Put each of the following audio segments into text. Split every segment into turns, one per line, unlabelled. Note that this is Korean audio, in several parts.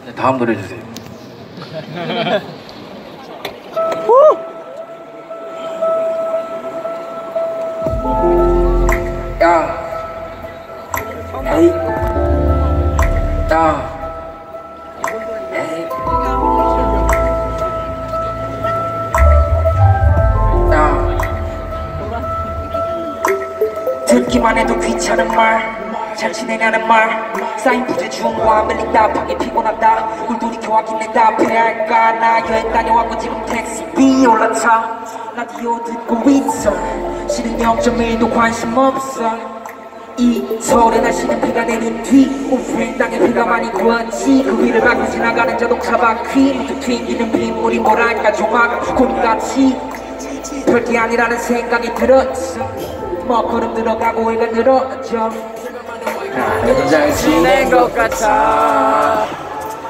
네, 다음 노래 주세요. 야, 에이, 야, 에이, 야. 듣기만 해도 귀찮은 말, 잘 지내냐는 말, 쌓인 부재 중과 밀린 답하게 피곤하다. 뭘 돌이켜왔긴 내 답해야 할까. 나 여행 다녀왔고 지금 택시비 올라타. 라디오 듣고 있어. 실은 0.1도 관심 없어. 이 서울의 날씨는 비가 내린 뒤 오후엔 땅에 비가 많이 구웠지. 그 위를 밟고 지나가는 자동차 바퀴 모두 튀기는 빗물이 뭐랄까 조막 곰같이 별게 아니라는 생각이 들었어. 먹구름 들어가고 해가 늘어져. 나는 잘 지낸 것 같아.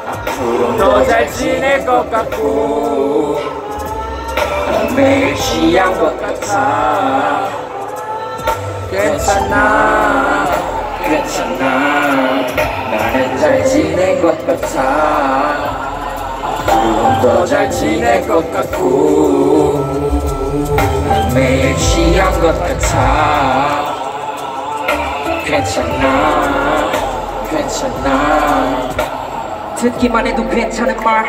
앞으로도 잘 지낼 것 같고 매일 취한 것 같아. 괜찮아 괜찮아. 나는 잘 지낸 것 같아. 앞으로도 잘 지낼 것 같고 매일 취한 것 같아. 괜찮아 괜찮아. 듣기만 해도 괜찮은 말,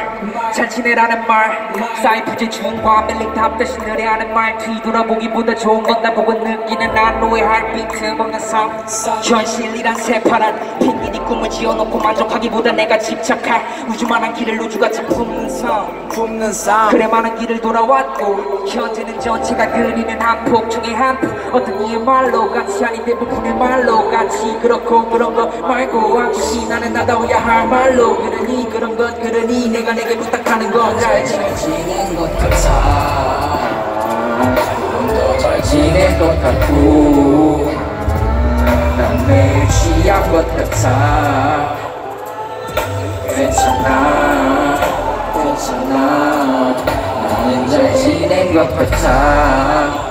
잘 지내라는 말, 쌓인 부재 중과 밀린 답 대신 노래하는 말. 뒤돌아보기보다 좋은 건 나 보고 느끼는 난 노예할 빈틈없는 삶. 현실이란 새파란 핑계니 꿈을 지어놓고 만족하기보다 내가 집착할 우주만한 길을 우주같이 품는 삶. 그래 많은 길을 돌아왔고 현재는 전체가 그리는 한 폭 중에 한 폭. 어떤 이의 말로 같이 아닌 대부분의 말로 같이 그렇고 그런 거 말고 아무시 나는 나다워야 할 말로. 그러니 그런 것 그러니 내가 내게 부탁하는 건 잘 지낸 것 같아. 좀 더 잘 지낼 것 같고 난 매일 취한 것 같아. 괜찮아 괜찮아. 나는 잘 지낸 것 같아.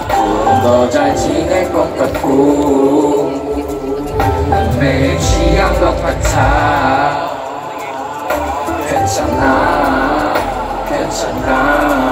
좀 더 잘 지낼 것 같고 난 매일 취한 것 같아. 괜찮아 괜찮아.